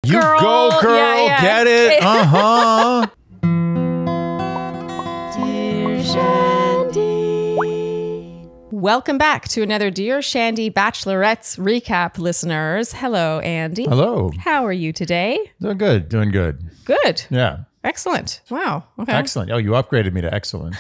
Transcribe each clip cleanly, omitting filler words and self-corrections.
You girl. go, girl. Yeah. Get it? Uh-huh. Dear Shandy. Welcome back to another Dear Shandy Bachelorette's recap, listeners. Hello, Andy. Hello. How are you today? Doing good. Doing good. Good. Yeah. Excellent. Wow. Okay. Excellent. Oh, you upgraded me to excellent.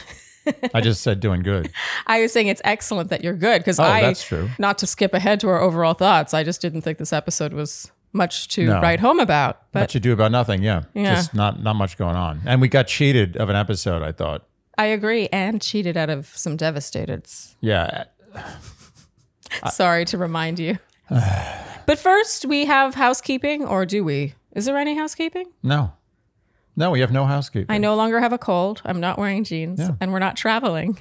I just said doing good. I was saying it's excellent that you're good because that's true. Not to skip ahead to our overall thoughts, I just didn't think this episode was much to write home about. But much ado about nothing, yeah. Yeah. Just not much going on. And we got cheated of an episode, I thought. I agree, and cheated out of some Devastateds. Yeah. Sorry to remind you. But first, we have housekeeping, or do we? Is there any housekeeping? No, we have no housekeeping. I no longer have a cold. I'm not wearing jeans, and we're not traveling.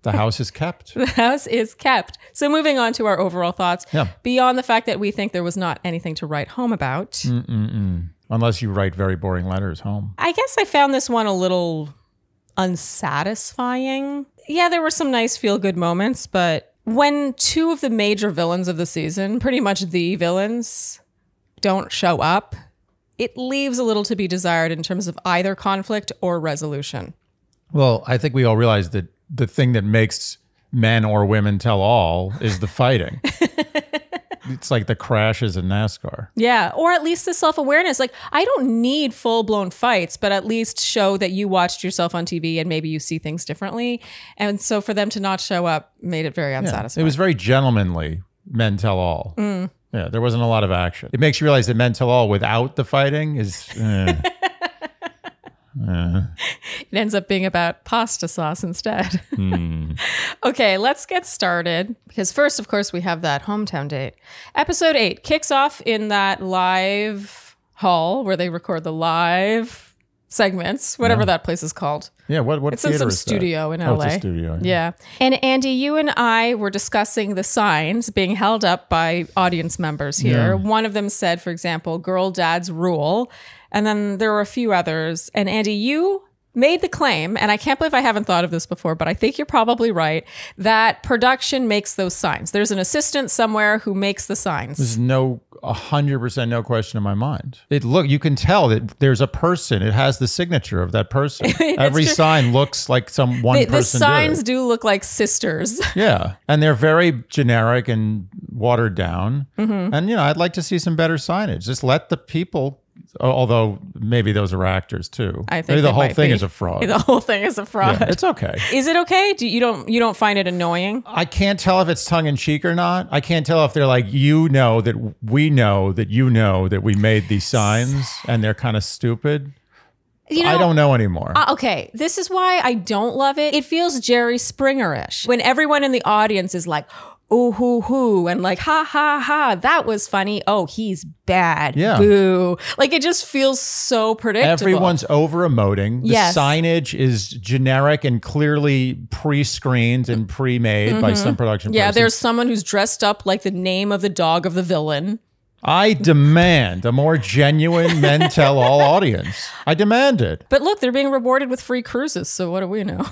The house is kept. The house is kept. So moving on to our overall thoughts, beyond the fact that we think there was not anything to write home about. Unless you write very boring letters home. I guess I found this one a little unsatisfying. Yeah, there were some nice feel-good moments, but when two of the major villains of the season, pretty much the villains, don't show up, it leaves a little to be desired in terms of either conflict or resolution. Well, I think we all realize that the thing that makes men or women tell all is the fighting. It's like the crashes in NASCAR. Yeah, or at least the self-awareness. Like, I don't need full-blown fights, but at least show that you watched yourself on TV and maybe you see things differently. And so for them to not show up made it very unsatisfying. It was very gentlemanly, men tell all. Yeah, there wasn't a lot of action. It makes you realize that men tell all without the fighting is... It ends up being about pasta sauce instead. Okay, let's get started. Because first, of course, we have that hometown date. Episode 8 kicks off in that live hall where they record the live segments, whatever that place is called. Yeah, what it's in some studio in LA. Oh, it's a studio. Yeah. And Andy, you and I were discussing the signs being held up by audience members here. One of them said, for example, girl dad's rule. And then there were a few others. And Andy, you made the claim, and I can't believe I haven't thought of this before, but I think you're probably right, that production makes those signs. There's an assistant somewhere who makes the signs. There's 100% no question in my mind. You can tell that there's a person. It has the signature of that person. Every sign looks like one person. The signs do look like sisters. Yeah. And they're very generic and watered down. And, I'd like to see some better signage. Just let the people... Although maybe those are actors too. I think maybe the whole thing is a fraud. The whole thing is a fraud. Yeah, it's okay. Is it okay? You don't find it annoying? I can't tell if it's tongue in cheek or not. I can't tell if they're like, that we know that we made these signs and they're kind of stupid. I don't know anymore. Okay, this is why I don't love it. It feels Jerry Springer-ish when everyone in the audience is like, ooh, hoo, hoo, and like, ha, ha, ha, that was funny. Oh, he's bad. Yeah. Boo. Like, it just feels so predictable. Everyone's over-emoting. The signage is generic and clearly pre-screened and pre-made by some production person. Yeah, there's someone who's dressed up like the name of the dog of the villain. I demand a more genuine men tell all audience. I demand it. But look, they're being rewarded with free cruises, so what do we know?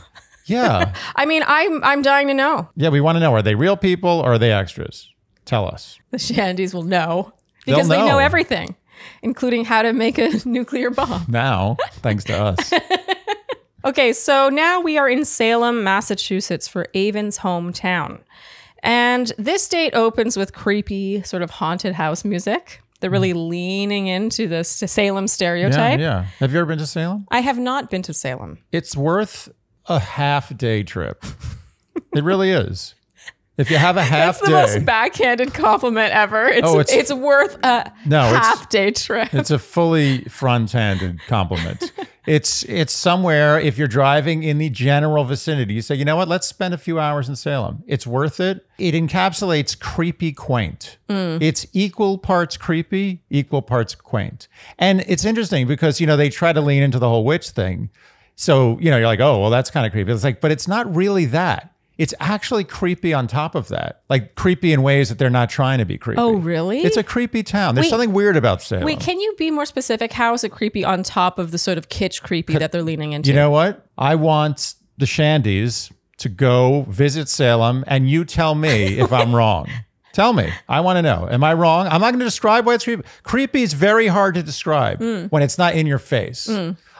Yeah. I mean, I'm dying to know. Yeah, we want to know, are they real people or are they extras? Tell us. The Shandys will know because they know everything, including how to make a nuclear bomb. Now, thanks to us. Okay, so now we are in Salem, Massachusetts for Aven's hometown. And this date opens with creepy sort of haunted house music. They're really leaning into this Salem stereotype. Yeah. Have you ever been to Salem? I have not been to Salem. It's worth a half-day trip. It really is. If you have a half day. That's the most backhanded compliment ever. It's worth a half-day trip. It's a fully front-handed compliment. It's somewhere, if you're driving in the general vicinity, you say, you know what, let's spend a few hours in Salem. It's worth it. It encapsulates creepy quaint. It's equal parts creepy, equal parts quaint. And it's interesting because, they try to lean into the whole witch thing. So, you're like, oh, well, that's kind of creepy. It's like, but it's not really that. It's actually creepy on top of that. Like creepy in ways that they're not trying to be creepy. Oh, really? It's a creepy town. There's something weird about Salem. Wait, can you be more specific? How is it creepy on top of the sort of kitsch creepy that they're leaning into? You know what? I want the Shandys to go visit Salem and you tell me if I'm wrong. Tell me. I want to know. Am I wrong? I'm not going to describe why it's creepy. Creepy is very hard to describe when it's not in your face.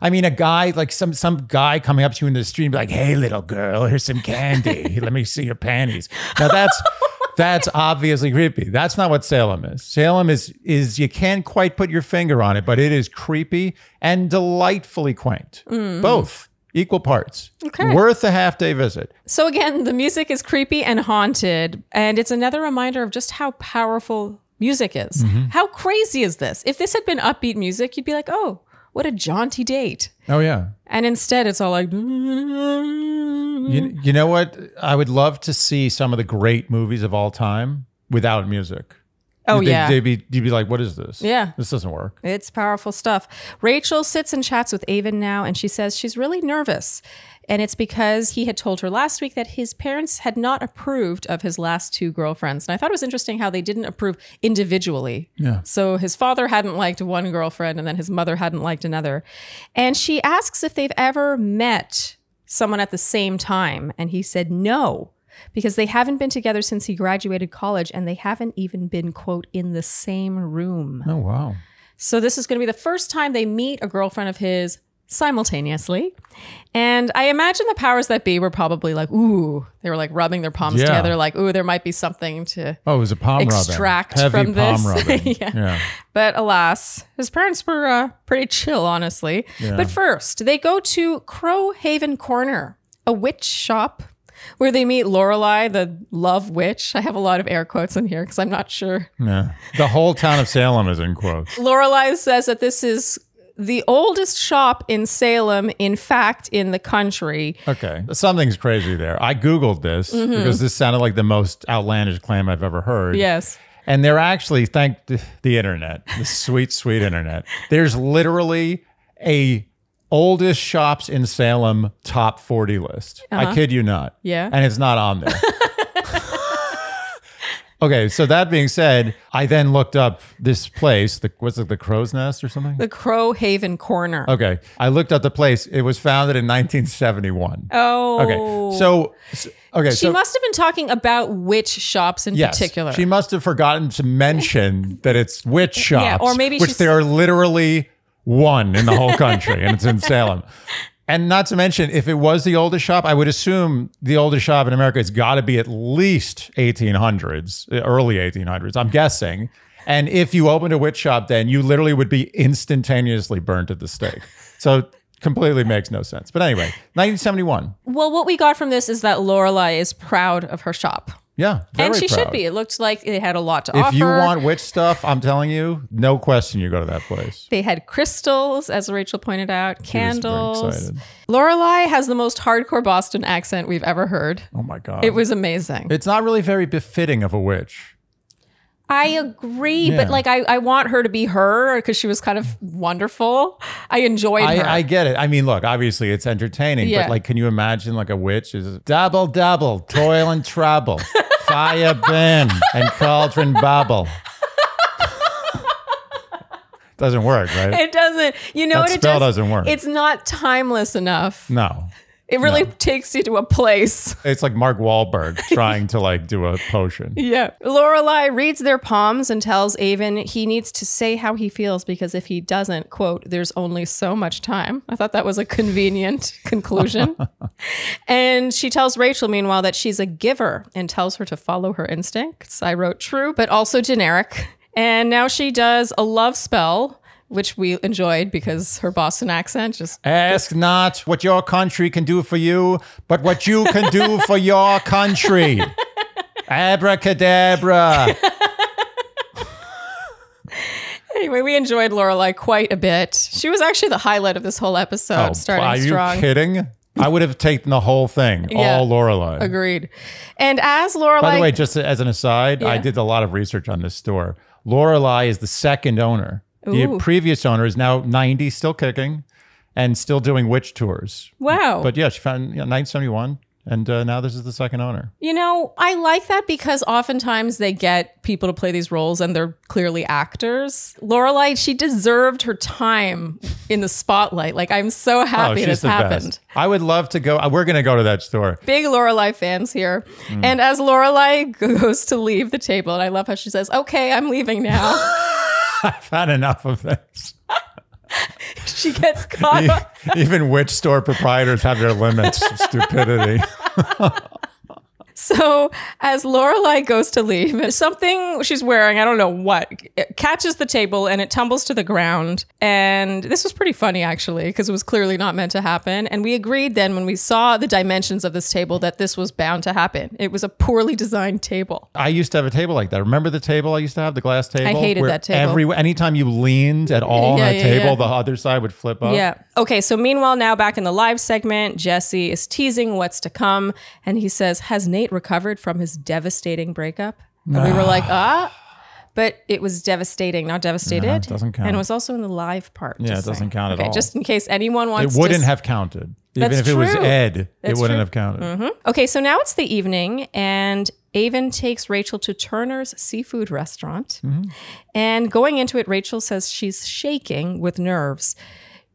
I mean, a guy, like some guy coming up to you in the street and be like, hey, little girl, here's some candy. Let me see your panties. Now that's obviously creepy. That's not what Salem is. Salem is you can't quite put your finger on it, but it is creepy and delightfully quaint. Both. Equal parts. Okay. Worth a half-day visit. So again, the music is creepy and haunted, and it's another reminder of just how powerful music is. How crazy is this? If this had been upbeat music, you'd be like, oh, what a jaunty date. Oh, yeah. And instead, it's all like... You know what? I would love to see some of the great movies of all time without music. Oh, yeah. You'd be like, what is this? Yeah. This doesn't work. It's powerful stuff. Rachel sits and chats with Aven now, and she says she's really nervous. And it's because he had told her last week that his parents had not approved of his last 2 girlfriends. And I thought it was interesting how they didn't approve individually. Yeah. So his father hadn't liked one girlfriend, and then his mother hadn't liked another. And she asks if they've ever met someone at the same time. And he said no, because they haven't been together since he graduated college, and they haven't even been, quote, in the same room. Oh, wow. So this is going to be the first time they meet a girlfriend of his simultaneously. And I imagine the powers that be were probably like, ooh, they were like rubbing their palms together, like, ooh, there might be something to it was a palm extract rubbing. from this. Palm rubbing. Yeah. But alas, his parents were pretty chill, honestly. Yeah. But first, they go to Crow Haven Corner, a witch shop, where they meet Lorelai, the love witch. I have a lot of air quotes in here because I'm not sure. Yeah. The whole town of Salem is in quotes. Lorelai says that this is the oldest shop in Salem, in fact, in the country. Okay. Something's crazy there. I Googled this because this sounded like the most outlandish claim I've ever heard. Yes. And they're actually, thank the internet, the sweet, sweet internet, there's literally a oldest shops in Salem top 40 list. I kid you not. Yeah. And it's not on there. Okay, so that being said, I then looked up this place, what's it, the Crow's Nest or something? The Crow Haven Corner. Okay, I looked up the place. It was founded in 1971. Oh. Okay, She must have been talking about witch shops in particular. She must have forgotten to mention that it's witch shops, Yeah, or maybe which there are literally one in the whole country, and it's in Salem. And not to mention, if it was the oldest shop, I would assume the oldest shop in America has got to be at least 1800s, early 1800s, I'm guessing. And if you opened a witch shop then, you literally would be instantaneously burnt at the stake. So completely makes no sense. But anyway, 1971. Well, what we got from this is that Lorelai is proud of her shop. Yeah, very and she proud. Should be. It looked like it had a lot to offer. If you want witch stuff, I'm telling you, no question you go to that place. They had crystals, as Rachel pointed out, candles. Very excited. Lorelai has the most hardcore Boston accent we've ever heard. Oh my God. It was amazing. It's not really very befitting of a witch. I agree, but like I want her to be her because she was kind of wonderful. I enjoyed her. I get it. I mean, look, obviously it's entertaining, but like, can you imagine like a witch is double, double, toil and trouble, fire burn and cauldron bubble. Doesn't work, right? It doesn't. You know what it spell doesn't work. It's not timeless enough. No. It really takes you to a place. It's like Mark Wahlberg trying to like do a potion. Yeah. Lorelai reads their palms and tells Aven he needs to say how he feels because if he doesn't, quote, there's only so much time. I thought that was a convenient conclusion. And she tells Rachel, meanwhile, that she's a giver and tells her to follow her instincts. I wrote true, but also generic. And now she does a love spell, which we enjoyed because her Boston accent just... Ask not what your country can do for you, but what you can do for your country. Abracadabra. Anyway, we enjoyed Lorelai quite a bit. She was actually the highlight of this whole episode, starting strong. Are you kidding? I would have taken the whole thing, all Lorelai. Agreed. And as Lorelai... By the way, just as an aside, I did a lot of research on this store. Lorelai is the second owner. The previous owner is now 90, still kicking, and still doing witch tours. Wow. But yeah, she found 1971. And now this is the second owner. You know, I like that because oftentimes they get people to play these roles and they're clearly actors. Lorelai, she deserved her time in the spotlight. Like, I'm so happy this happened. Best. I would love to go. We're going to go to that store. Big Lorelai fans here. And as Lorelai goes to leave the table, and I love how she says, okay, I'm leaving now. I've had enough of this. She gets caught up. Even witch store proprietors have their limits of stupidity. So as Lorelai goes to leave, something she's wearing, I don't know what, it catches the table and it tumbles to the ground. And this was pretty funny, actually, because it was clearly not meant to happen. And we agreed then when we saw the dimensions of this table that this was bound to happen. It was a poorly designed table. I used to have a table like that. Remember the table I used to have, the glass table? I hated that table. Anytime you leaned at all on that table, the other side would flip up. Yeah. Okay, so meanwhile, now back in the live segment, Jesse is teasing what's to come. And he says, has Nate recovered from his devastating breakup? And we were like, but it was devastating, not devastated. No, it doesn't count. And it was also in the live part. Yeah, it doesn't count at all. Just in case anyone wants to. It wouldn't have counted. Even if it was Ed, it wouldn't have counted. Okay, so now it's the evening and Aven takes Rachel to Turner's Seafood Restaurant. And going into it, Rachel says she's shaking with nerves.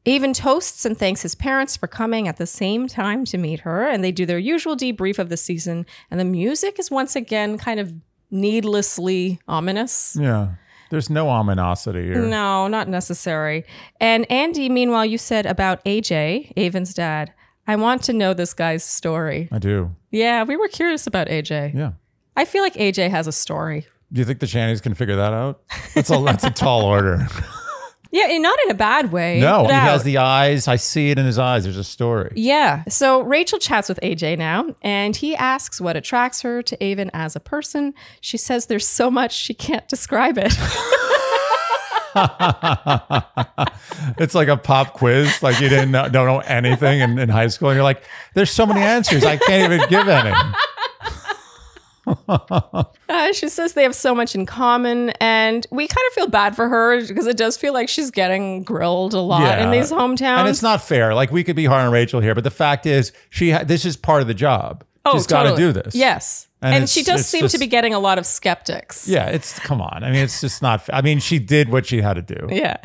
Aven toasts and thanks his parents for coming at the same time to meet her, and they do their usual debrief of the season, and the music is once again kind of needlessly ominous. Yeah. There's no ominosity here. No, not necessary. And Andy, meanwhile, you said about AJ, Aven's dad, I want to know this guy's story. I do. Yeah, we were curious about AJ. Yeah. I feel like AJ has a story. Do you think the Shandies can figure that out? That's a tall order. Yeah, and not in a bad way. No, he has the eyes. I see it in his eyes. There's a story. Yeah. So Rachel chats with AJ now, and he asks what attracts her to Aven as a person. She says there's so much she can't describe it. It's like a pop quiz. Like you don't know anything in high school. And you're like, there's so many answers. I can't even give any. She says they have so much in common, and we kind of feel bad for her because it does feel like she's getting grilled a lot in these hometowns. And it's not fair. Like we could be hard on Rachel here, but the fact is, this is part of the job. She's got to do this. Yes. And she does seem to be getting a lot of skeptics. Yeah, come on. I mean, it's just not, I mean, she did what she had to do. Yeah.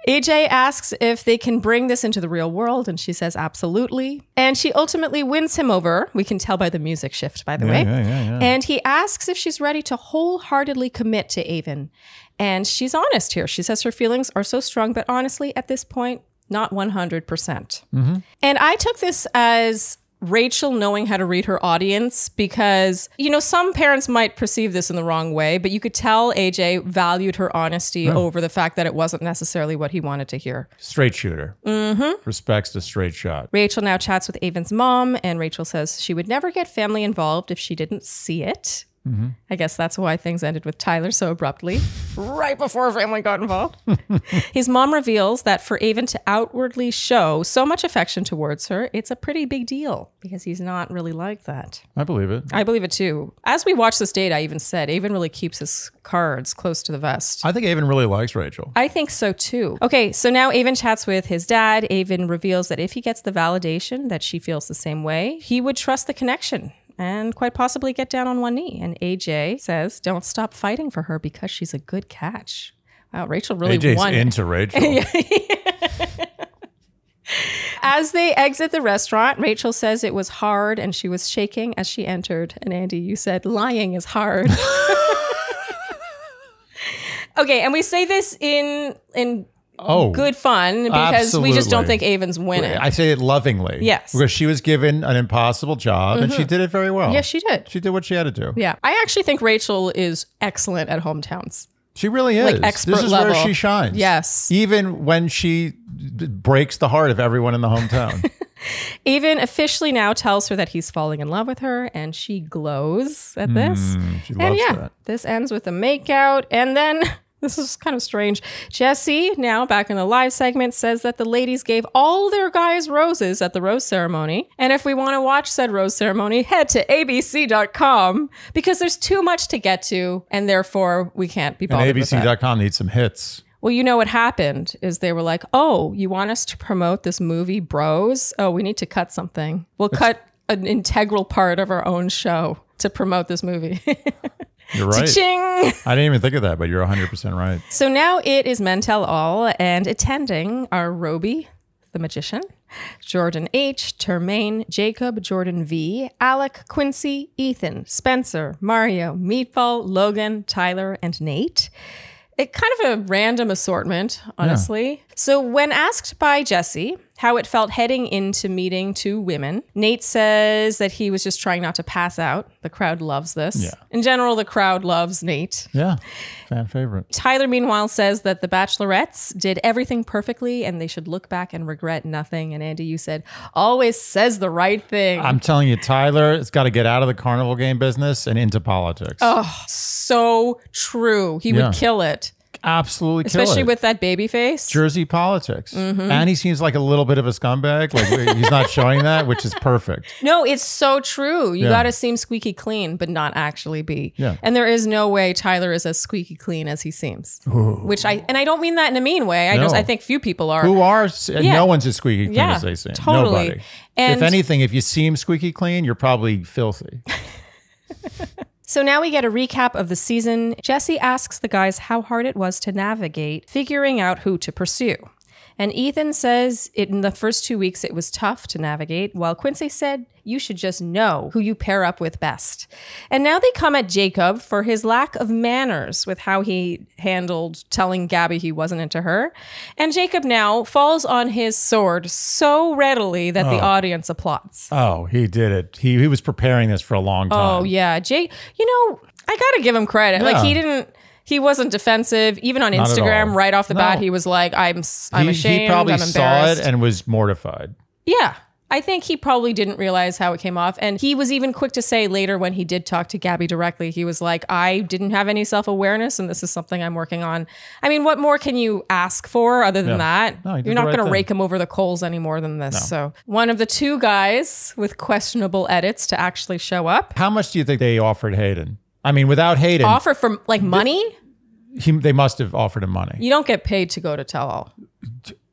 AJ asks if they can bring this into the real world, and she says absolutely. And she ultimately wins him over. We can tell by the music shift, by the way. Yeah. And he asks if she's ready to wholeheartedly commit to Aven. And she's honest here. She says her feelings are so strong, but honestly, at this point, not 100%. And I took this as Rachel knowing how to read her audience because, some parents might perceive this in the wrong way, but you could tell AJ valued her honesty over the fact that it wasn't necessarily what he wanted to hear. Straight shooter. Respects the straight shot. Rachel now chats with Aven's mom, and Rachel says she would never get family involved if she didn't see it. I guess that's why things ended with Tyler so abruptly, right before family got involved. His mom reveals that for Aven to outwardly show so much affection towards her, it's a pretty big deal because he's not really like that. I believe it. I believe it too. As we watch this date, I even said Aven really keeps his cards close to the vest. I think Aven really likes Rachel. I think so too. Okay, so now Aven chats with his dad. Aven reveals that if he gets the validation that she feels the same way, he would trust the connection and quite possibly get down on one knee. And AJ says, don't stop fighting for her because she's a good catch. Wow, Rachel really AJ's won. Into Rachel. As they exit the restaurant, Rachel says it was hard and she was shaking as she entered. And Andy, you said lying is hard. Okay, and we say this in good fun because we just don't think Aven's winning. I say it lovingly. Yes. Because she was given an impossible job and she did it very well. Yes, she did. She did what she had to do. Yeah. I actually think Rachel is excellent at hometowns. She really is. Like expert This is level. where she shines. Yes. Even when she breaks the heart of everyone in the hometown. Aven officially now tells her that he's falling in love with her, and she glows at this. She loves that. This ends with a makeout, and then this is kind of strange. Jesse, now back in the live segment, says that the ladies gave all their guys roses at the rose ceremony. And if we want to watch said rose ceremony, head to abc.com because there's too much to get to, and therefore we can't be bothered with that. abc.com needs some hits. Well, you know what happened is they were like, oh, you want us to promote this movie, Bros? Oh, we need to cut something. We'll cut an integral part of our own show to promote this movie. You're right. Cha-ching! I didn't even think of that, but you're 100% right. So now it is Men Tell All, and attending are Roby, the magician, Jordan H., Termaine, Jacob, Jordan V., Alec, Quincy, Ethan, Spencer, Mario, Meatball, Logan, Tyler, and Nate. It kind of a random assortment, honestly. Yeah. So when asked by Jesse how it felt heading into meeting two women, Nate says that he was just trying not to pass out. The crowd loves this. Yeah. In general, the crowd loves Nate. Yeah, fan favorite. Tyler, meanwhile, says that the Bachelorettes did everything perfectly and they should look back and regret nothing. And Andy, you said, always says the right thing. I'm telling you, Tyler has got to get out of the carnival game business and into politics. Oh, so true. He would kill it. Absolutely kill it. Especially with that baby face. Jersey politics. And he seems like a little bit of a scumbag. Like he's not showing that, which is perfect. No, it's so true. You got to seem squeaky clean, but not actually be. Yeah. And there is no way Tyler is as squeaky clean as he seems. Ooh. Which I don't mean that in a mean way. I think few people are. Who are? No one's as squeaky clean as they seem. Totally. Nobody. And if anything, if you seem squeaky clean, you're probably filthy. So now we get a recap of the season. Jesse asks the guys how hard it was to navigate figuring out who to pursue. And Ethan says in the first 2 weeks it was tough to navigate, while Quincy said you should just know who you pair up with best. And now they come at Jacob for his lack of manners with how he handled telling Gabby he wasn't into her. And Jacob now falls on his sword so readily that the audience applauds. Oh, he did it. He was preparing this for a long time. Oh, yeah. I got to give him credit. Yeah. Like he wasn't defensive. Even on Instagram, right off the bat, he was like, I'm ashamed, He probably I'm saw embarrassed. it and was mortified. Yeah. I think he probably didn't realize how it came off. And he was even quick to say later when he did talk to Gabby directly, he was like, I didn't have any self-awareness and this is something I'm working on. I mean, what more can you ask for other than that? No, you're not going to rake him over the coals any more than this. No. So one of the two guys with questionable edits to actually show up. How much do you think they offered Hayden? I mean, without Hayden. Offer for like money? They must have offered him money. You don't get paid to go to Tell All.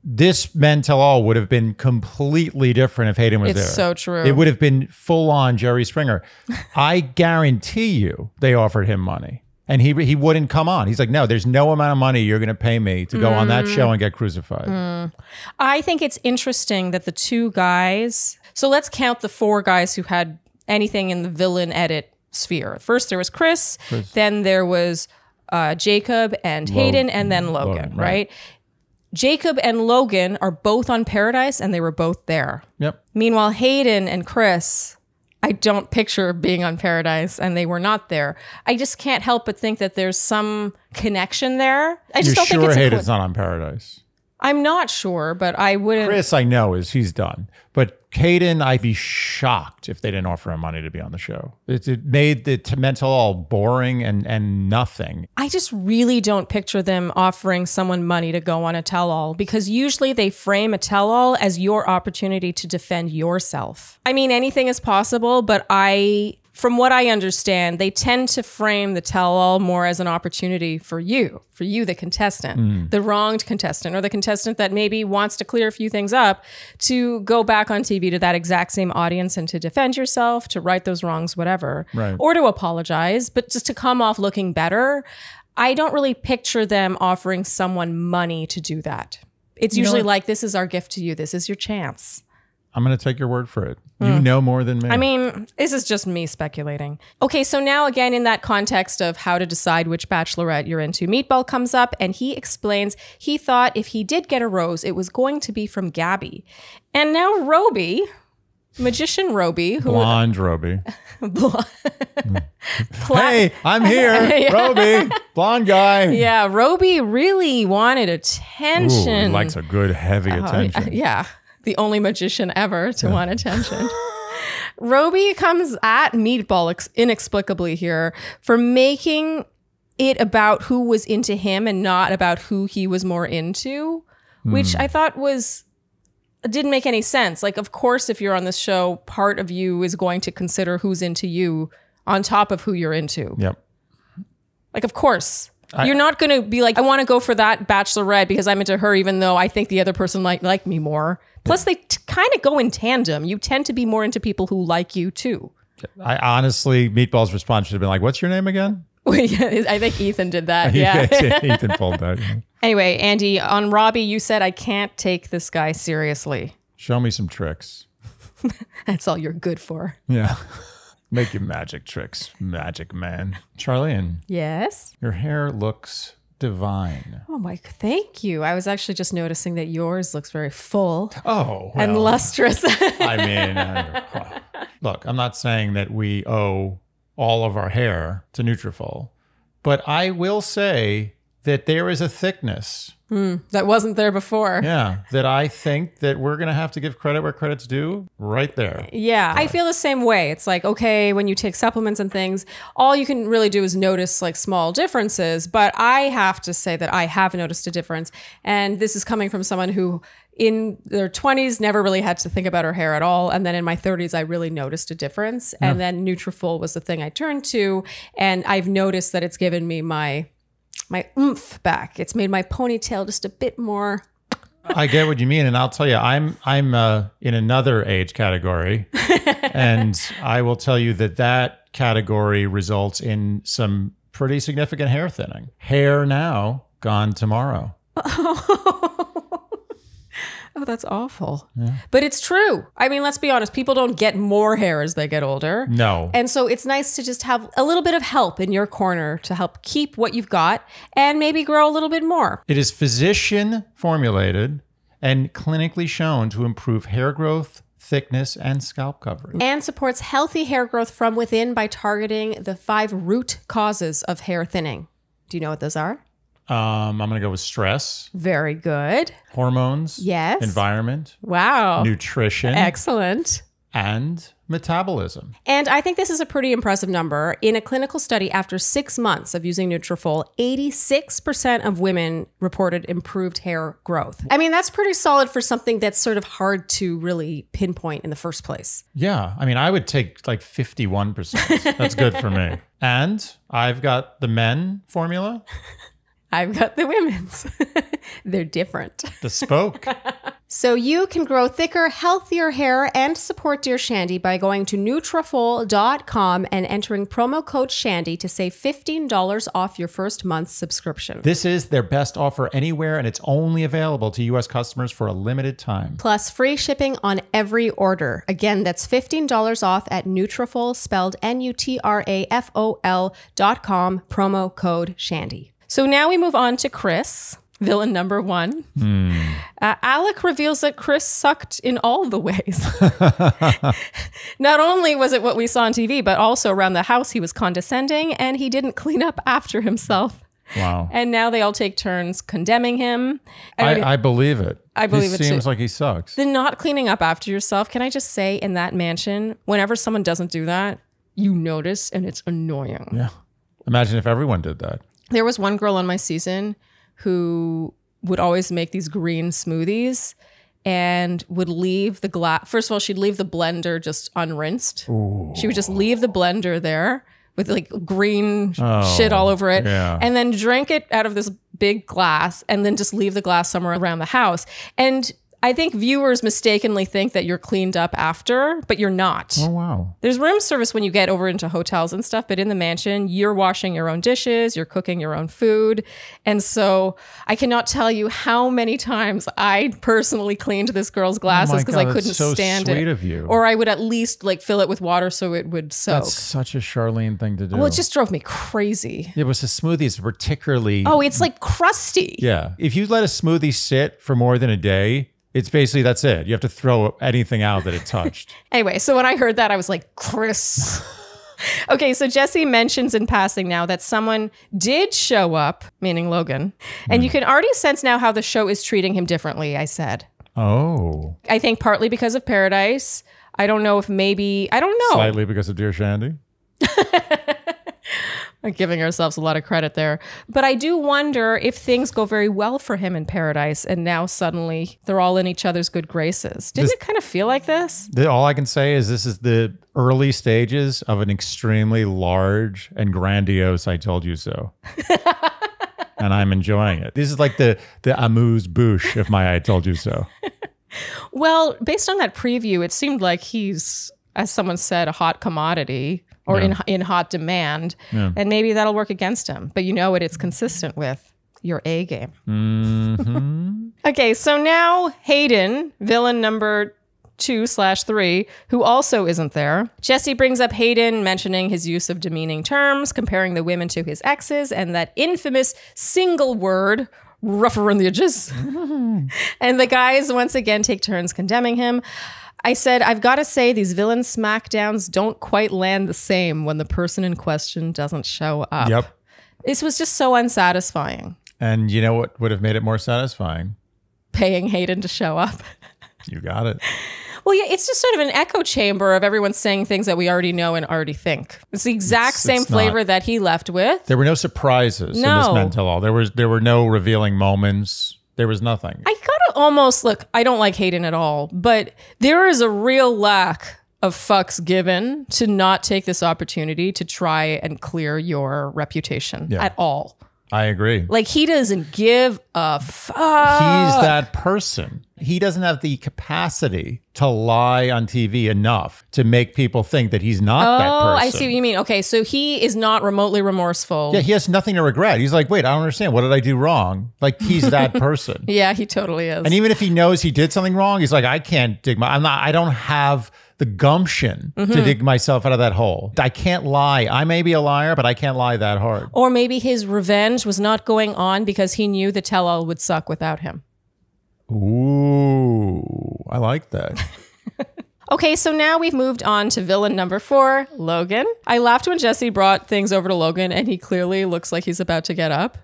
This Men Tell All would have been completely different if Hayden was there. It's so true. It would have been full on Jerry Springer. I guarantee you they offered him money and he wouldn't come on. He's like, no, there's no amount of money you're going to pay me to go on that show and get crucified. I think it's interesting that the two guys, so let's count the four guys who had anything in the villain edit sphere. First there was Chris. Then there was Jacob and Hayden, and then Logan, right? Jacob and Logan are both on Paradise and they were both there. Yep. Meanwhile, Hayden and Chris, I don't picture being on Paradise and they were not there. I just can't help but think that there's some connection there. I just don't think it's Hayden's not on Paradise? I'm not sure, but I wouldn't. Chris, I know he's done. But Hayden, I'd be shocked if they didn't offer him money to be on the show. It made the Men Tell All boring and nothing. I just really don't picture them offering someone money to go on a tell-all because usually they frame a tell-all as your opportunity to defend yourself. I mean, anything is possible, but from what I understand, they tend to frame the tell-all more as an opportunity for you, the contestant, the wronged contestant, or the contestant that maybe wants to clear a few things up, to go back on TV to that exact same audience and to defend yourself, to right those wrongs, whatever, or to apologize, but just to come off looking better. I don't really picture them offering someone money to do that. It's usually like, this is our gift to you. This is your chance. I'm going to take your word for it. You know more than me. I mean, this is just me speculating. Okay, so now again, in that context of how to decide which Bachelorette you're into, Meatball comes up and he explains he thought if he did get a rose, it was going to be from Gabby. And now Roby, magician Roby, who blonde Roby. Hey, I'm here, Roby, blonde guy. Yeah, Roby really wanted attention. Ooh, he likes a good heavy attention. Yeah. The only magician ever to want attention. Roby comes at Meatball inexplicably here for making it about who was into him and not about who he was more into, which I thought didn't make any sense. Like, of course, if you're on this show, part of you is going to consider who's into you on top of who you're into. Yep. Like, of course. You're not going to be like, I want to go for that Bachelorette because I'm into her, even though I think the other person might like me more. Plus, they kind of go in tandem. You tend to be more into people who like you too. I honestly, Meatball's response should have been like, what's your name again? Yeah, I think Ethan did that. Yeah. Ethan pulled that. Yeah. Anyway, Andy, on Robbie, you said, I can't take this guy seriously. Show me some tricks. That's all you're good for. Yeah. Make your magic tricks, magic man. Sharleen. Yes? Your hair looks divine. Oh my, thank you. I was actually just noticing that yours looks very full. Oh, well, and lustrous. I mean, look, I'm not saying that we owe all of our hair to Nutrafol, but I will say that there is a thickness that wasn't there before. Yeah, that I think that we're going to have to give credit where credit's due right there. Yeah, I feel the same way. It's like, okay, when you take supplements and things, all you can really do is notice like small differences. But I have to say that I have noticed a difference. And this is coming from someone who in their 20s never really had to think about her hair at all. And then in my 30s, I really noticed a difference. Yeah. And then Nutrafol was the thing I turned to. And I've noticed that it's given me my oomph back. It's made my ponytail just a bit more. I get what you mean. And I'll tell you, I'm in another age category. And I will tell you that category results in some pretty significant hair thinning. Hair now, gone tomorrow. Oh, that's awful. Yeah. But it's true. I mean, let's be honest. People don't get more hair as they get older. No. And so it's nice to just have a little bit of help in your corner to help keep what you've got and maybe grow a little bit more. It is physician formulated and clinically shown to improve hair growth, thickness, and scalp coverage. And supports healthy hair growth from within by targeting the 5 root causes of hair thinning. Do you know what those are? I'm going to go with stress. Very good. Hormones. Yes. Environment. Wow. Nutrition. Excellent. And metabolism. And I think this is a pretty impressive number. In a clinical study, after 6 months of using Nutrafol, 86% of women reported improved hair growth. I mean, that's pretty solid for something that's sort of hard to really pinpoint in the first place. Yeah. I mean, I would take like 51%. That's good for me. And I've got the men formula. I've got the women's. They're different. Bespoke. So you can grow thicker, healthier hair and support Dear Shandy by going to Nutrafol.com and entering promo code Shandy to save $15 off your first month's subscription. This is their best offer anywhere, and it's only available to U.S. customers for a limited time. Plus free shipping on every order. Again, that's $15 off at Nutrafol, spelled Nutrafol.com, promo code Shandy. So now we move on to Chris, villain number 1. Alec reveals that Chris sucked in all the ways. Not only was it what we saw on TV, but also around the house he was condescending and he didn't clean up after himself. Wow. And now they all take turns condemning him. I believe it. I believe it too. He seems like he sucks. The not cleaning up after yourself, can I just say, in that mansion, whenever someone doesn't do that, you notice and it's annoying. Yeah. Imagine if everyone did that. There was one girl on my season who would always make these green smoothies and would leave the glass. First of all, she'd leave the blender just unrinsed. Ooh. She would just leave the blender there with like green shit all over it, and then drink it out of this big glass and then just leave the glass somewhere around the house. And I think viewers mistakenly think that you're cleaned up after, but you're not. Oh, wow. There's room service when you get over into hotels and stuff, but in the mansion, you're washing your own dishes, you're cooking your own food. And so I cannot tell you how many times I personally cleaned this girl's glasses because I couldn't stand it. Sweet of you. Or I would at least like fill it with water so it would soak. That's such a Sharleen thing to do. Well, it just drove me crazy. It was the smoothies particularly. Oh, it's like crusty. Yeah. If you let a smoothie sit for more than a day, it's basically, that's it. You have to throw anything out that it touched. Anyway, so when I heard that, I was like, Chris. Okay, so Jesse mentions in passing now that someone did show up, meaning Logan. And you can already sense now how the show is treating him differently, I said. Oh. I think partly because of Paradise. I don't know if maybe, I don't know. Slightly because of Dear Shandy. We're giving ourselves a lot of credit there. But I do wonder if things go very well for him in Paradise and now suddenly they're all in each other's good graces. Didn't it kind of feel like this? All I can say is this is the early stages of an extremely large and grandiose I told you so. and I'm enjoying it. This is like the amuse-bouche of my I told you so. Well, based on that preview, it seemed like he's, as someone said, a hot commodity or in hot demand. Yeah. And maybe that'll work against him. But you know what it's consistent with? Your A game. Mm-hmm. Okay, so now Hayden, villain number 2/3, who also isn't there. Jesse brings up Hayden, mentioning his use of demeaning terms, comparing the women to his exes, and that infamous single word, rough around the edges. And the guys once again take turns condemning him. I said, I've got to say, these villain smackdowns don't quite land the same when the person in question doesn't show up. Yep. This was just so unsatisfying. And you know what would have made it more satisfying? Paying Hayden to show up. You got it. Well, yeah, it's just sort of an echo chamber of everyone saying things that we already know and already think. It's the exact same flavor that he left with. There were no surprises in this Men Tell All. There were no revealing moments. There was nothing. I gotta almost, look, I don't like Hayden at all, but there is a real lack of fucks given to not take this opportunity to try and clear your reputation at all. I agree. Like, he doesn't give a fuck. He's that person. He doesn't have the capacity to lie on TV enough to make people think that he's not that person. Oh, I see what you mean. Okay, so he is not remotely remorseful. Yeah, he has nothing to regret. He's like, wait, I don't understand. What did I do wrong? Like, he's that person. Yeah, he totally is. And even if he knows he did something wrong, he's like, I can't dig I don't have the gumption to dig myself out of that hole. I can't lie. I may be a liar, but I can't lie that hard. Or maybe his revenge was not going on because he knew the tell-all would suck without him. Ooh, I like that. Okay, so now we've moved on to villain number 4, Logan. I laughed when Jesse brought things over to Logan and he clearly looks like he's about to get up.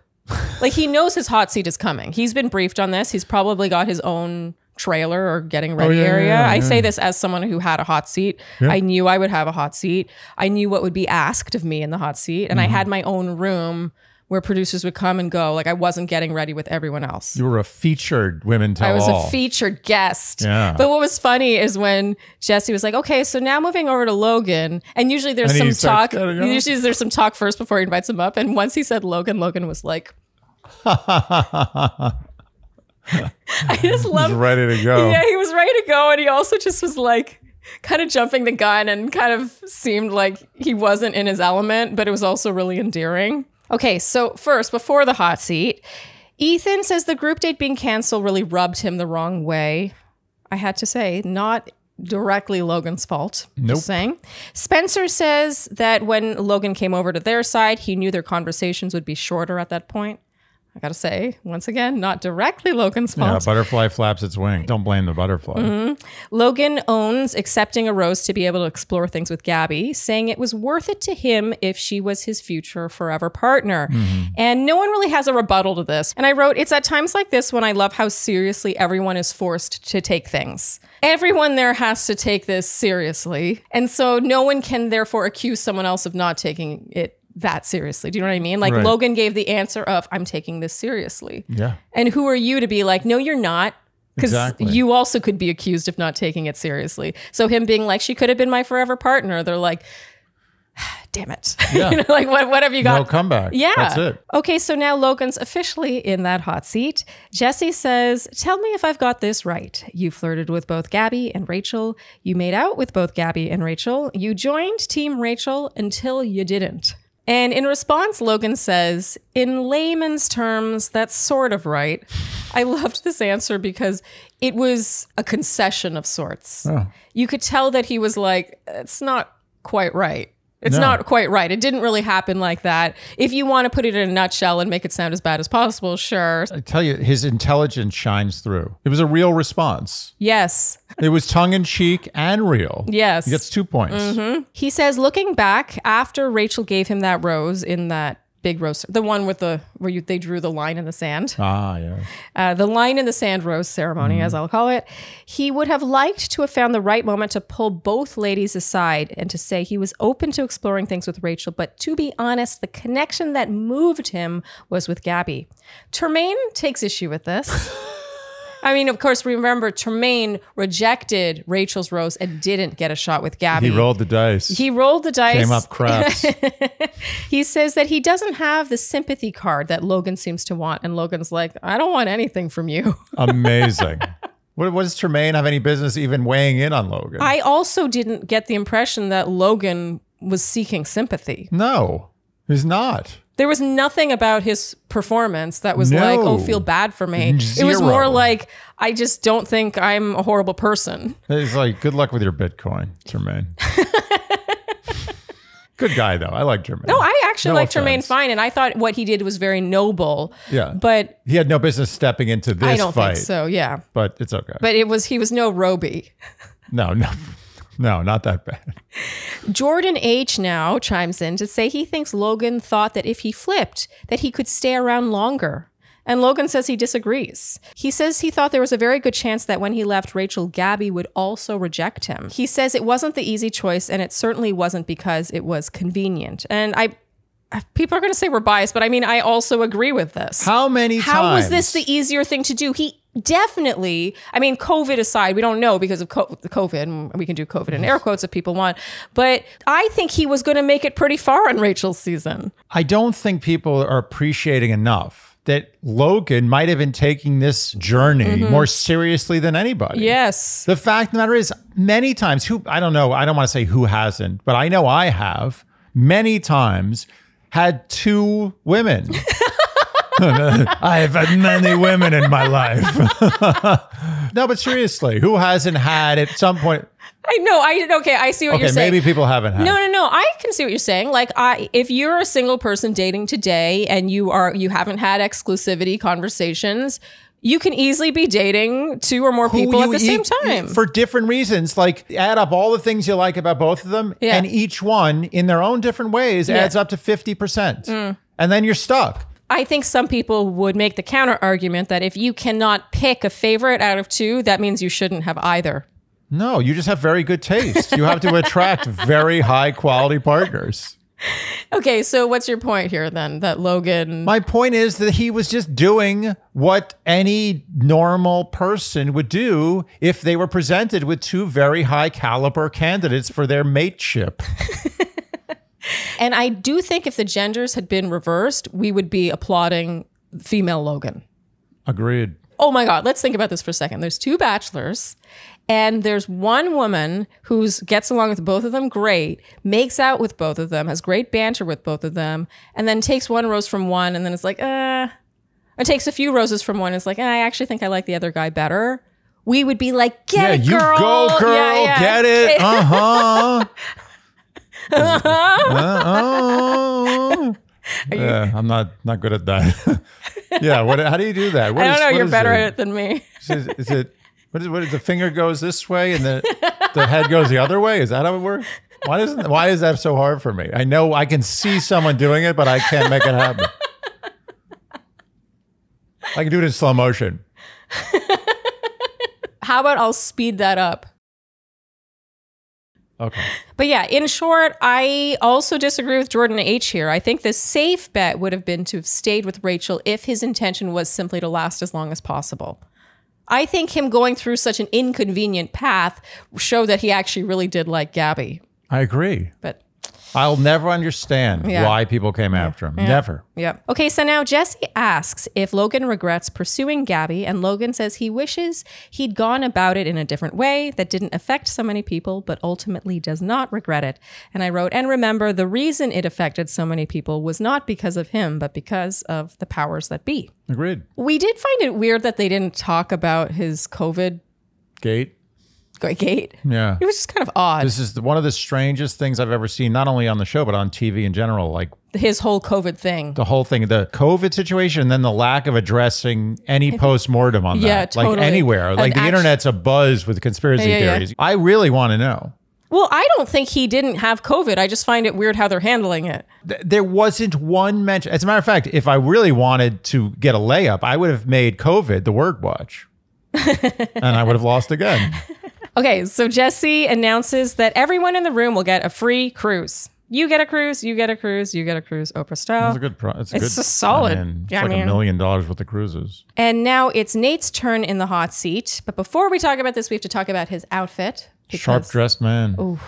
Like, he knows his hot seat is coming. He's been briefed on this. He's probably got his own trailer or getting ready area. I say this as someone who had a hot seat. Yeah. I knew I would have a hot seat. I knew what would be asked of me in the hot seat. And I had my own room where producers would come and go. Like, I wasn't getting ready with everyone else. You were a featured Women Tell All. I was a featured guest. Yeah. But what was funny is when Jesse was like, okay, so now moving over to Logan. And usually there's some talk. Usually there's some talk first before he invites him up. And once he said Logan, Logan was like, I just love. He was ready to go. Yeah, he was ready to go. And he also just was like kind of jumping the gun and kind of seemed like he wasn't in his element, but it was also really endearing. Okay, so first, before the hot seat, Ethan says the group date being canceled really rubbed him the wrong way. I had to say, not directly Logan's fault. Nope. Just saying. Spencer says that when Logan came over to their side, he knew their conversations would be shorter at that point. I gotta say, once again, not directly Logan's fault. Yeah, butterfly flaps its wing. Don't blame the butterfly. Logan owns accepting a rose to be able to explore things with Gabby, saying it was worth it to him if she was his future forever partner. And no one really has a rebuttal to this. And I wrote, it's at times like this when I love how seriously everyone is forced to take things. Everyone there has to take this seriously. And so no one can therefore accuse someone else of not taking it that seriously. Do you know what I mean? Like, right. Logan gave the answer of, I'm taking this seriously. Yeah. And who are you to be like, no, you're not? Because you also could be accused of not taking it seriously. So him being like, she could have been my forever partner. They're like, damn it. Yeah. You know, like, what have you got? No comeback. Yeah. That's it. Okay, so now Logan's officially in that hot seat. Jesse says, tell me if I've got this right. You flirted with both Gabby and Rachel. You made out with both Gabby and Rachel. You joined Team Rachel until you didn't. And in response, Logan says, in layman's terms, that's sort of right. I loved this answer because it was a concession of sorts. Oh. You could tell that he was like, it's not quite right. It's not quite right. It didn't really happen like that. If you want to put it in a nutshell and make it sound as bad as possible, sure. I tell you, his intelligence shines through. It was a real response. Yes. It was tongue-in-cheek and real. Yes. He gets 2 points. He says, looking back, after Rachel gave him that rose in that big rose, the one with they drew the line in the sand. Ah, yeah. The line in the sand rose ceremony, as I'll call it. He would have liked to have found the right moment to pull both ladies aside and to say he was open to exploring things with Rachel, but to be honest, the connection that moved him was with Gabby. Termaine takes issue with this. I mean, of course, remember, Tremaine rejected Rachel's rose and didn't get a shot with Gabby. He rolled the dice. He rolled the dice. Came up craps. He says that he doesn't have the sympathy card that Logan seems to want. And Logan's like, I don't want anything from you. Amazing. What does Tremaine have any business even weighing in on Logan? I also didn't get the impression that Logan was seeking sympathy. No, he's not. There was nothing about his performance that was like, oh, feel bad for me. Zero. It was more like, I just don't think I'm a horrible person. He's like, good luck with your Bitcoin, Tremaine. Good guy, though. I like Tremaine. No, I actually like Tremaine fine. And I thought what he did was very noble. Yeah. But he had no business stepping into this fight. I don't think so, yeah. But it's okay. But he was no Roby. No, not that bad. Jordan H. now chimes in to say he thinks Logan thought that if he flipped, that he could stay around longer. And Logan says he disagrees. He says he thought there was a very good chance that when he left Rachel, Gabby would also reject him. He says it wasn't the easy choice, and it certainly wasn't because it was convenient. And people are going to say we're biased, but I mean, I also agree with this. How many times? How was this the easier thing to do? He definitely, I mean, COVID aside, we don't know because of COVID, and we can do COVID in air quotes if people want, but I think he was going to make it pretty far on Rachel's season. I don't think people are appreciating enough that Logan might have been taking this journey more seriously than anybody. Yes. The fact of the matter is, many times, I don't know, I don't want to say who hasn't, but I know I have many times had 2 women. I've had many women in my life. No, but seriously, who hasn't had at some point? I see what you're saying. Maybe people haven't had. No. I can see what you're saying. Like, if you're a single person dating today and you haven't had exclusivity conversations, you can easily be dating 2 or more people at the same time. For different reasons. Like, add up all the things you like about both of them, and each one, in their own different ways, adds up to 50%. And then you're stuck. I think some people would make the counter argument that if you cannot pick a favorite out of 2, that means you shouldn't have either. No, you just have very good taste. You have to attract very high quality partners. Okay, so what's your point here then, that Logan... My point is that he was just doing what any normal person would do if they were presented with 2 very high caliber candidates for their mateship. And I do think if the genders had been reversed, we would be applauding female Logan. Agreed. Oh my God, let's think about this for a second. There's 2 bachelors, and there's one woman who gets along with both of them great, makes out with both of them, has great banter with both of them, and then takes 1 rose from one, and then it's like, or takes a few roses from one, and it's like, I actually think I like the other guy better. We would be like, get it, girl. You go, girl. Get it. I'm not good at that. How do you do that? I don't know. You're better at it than me. Is it? What is the finger goes this way and the head goes the other way? Is that how it works? Why is that so hard for me? I know I can see someone doing it, but I can't make it happen. I can do it in slow motion. How about I'll speed that up? Okay. But yeah, in short, I also disagree with Jordan H. here. I think the safe bet would have been to have stayed with Rachel if his intention was simply to last as long as possible. I think him going through such an inconvenient path showed that he actually really did like Gabby. I agree. But I'll never understand why people came after him. Yeah. Never. Yeah. Okay, so now Jesse asks if Logan regrets pursuing Gabby, and Logan says he wishes he'd gone about it in a different way that didn't affect so many people, but ultimately does not regret it. And I wrote, and remember, the reason it affected so many people was not because of him, but because of the powers that be. Agreed. We did find it weird that they didn't talk about his COVID gate. Yeah. It was just kind of odd. This is one of the strangest things I've ever seen, not only on the show, but on TV in general. Like his whole COVID thing. The whole thing, the COVID situation, and then the lack of addressing any post-mortem on that. Yeah, totally. Like anywhere. Like the internet's abuzz with conspiracy theories. I really want to know. Well, I don't think he didn't have COVID. I just find it weird how they're handling it. There wasn't one mention. As a matter of fact, if I really wanted to get a layup, I would have made COVID the word watch. And I would have lost again. Okay, so Jesse announces that everyone in the room will get a free cruise. You get a cruise, you get a cruise, you get a cruise, Oprah style. It's a good It's a solid. It's like $1 million worth of cruises. And now it's Nate's turn in the hot seat. But before we talk about this, we have to talk about his outfit. Sharp-dressed man. Oh,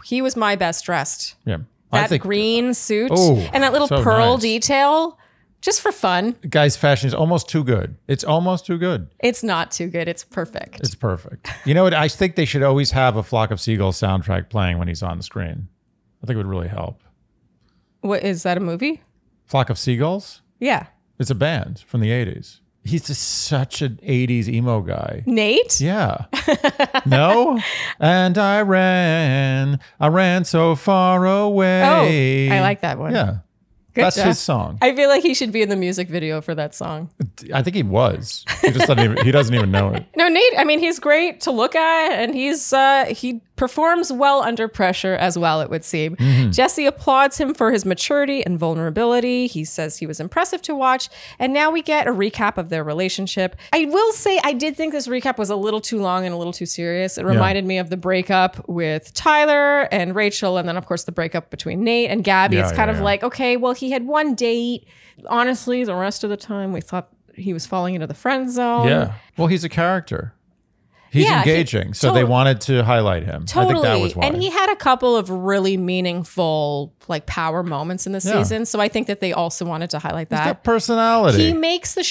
he was my best dressed. Yeah. That green suit and that little pearl detail, just for fun. The guy's fashion is almost too good. It's almost too good. It's not too good. It's perfect. It's perfect. You know what? I think they should always have a Flock of Seagulls soundtrack playing when he's on the screen. I think it would really help. What, is that a movie? Flock of Seagulls? Yeah. It's a band from the 80s. He's just such an 80s emo guy. Nate? Yeah. No? And I ran so far away. Oh, I like that one. Yeah. That's his song. I feel like he should be in the music video for that song. I think he was. He just doesn't even know it. No, Nate, I mean, he's great to look at, and he performs well under pressure as well, it would seem. Jesse applauds him for his maturity and vulnerability. He says he was impressive to watch. And now we get a recap of their relationship. I will say I did think this recap was a little too long and a little too serious. It reminded me of the breakup with Tyler and Rachel, and then, of course, the breakup between Nate and Gabby. It's kind of like, okay, well, he had one date. Honestly, the rest of the time, we thought he was falling into the friend zone. Yeah. Well, he's a character. He's engaging. So they wanted to highlight him. Totally. I think that was why. And he had a couple of really meaningful, like, power moments in the season. So I think that they also wanted to highlight that. He's got personality. He made the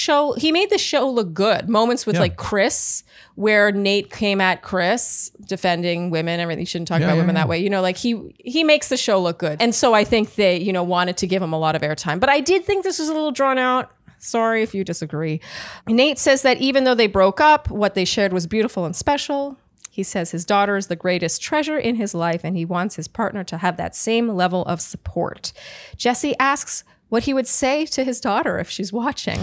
show look good. Moments with like Chris, where Nate came at Chris defending women. Everything. You shouldn't talk about women that way. You know, like he makes the show look good. And so I think they, you know, wanted to give him a lot of airtime. But I did think this was a little drawn out. Sorry if you disagree. Nate says that even though they broke up, what they shared was beautiful and special. He says his daughter is the greatest treasure in his life, and he wants his partner to have that same level of support. Jesse asks what he would say to his daughter if she's watching.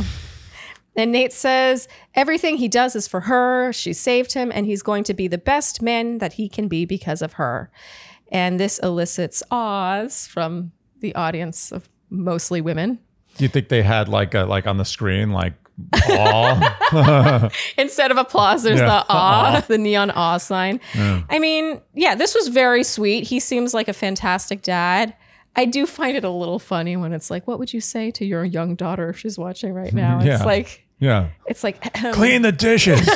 And Nate says everything he does is for her. She saved him, and he's going to be the best man that he can be because of her. And this elicits ahs from the audience of mostly women. Do you think they had like on the screen, like awe? Instead of applause, there's the awe, the neon awe sign. Yeah. I mean, this was very sweet. He seems like a fantastic dad. I do find it a little funny when it's like, what would you say to your young daughter if she's watching right now? It's like, it's like, clean the dishes.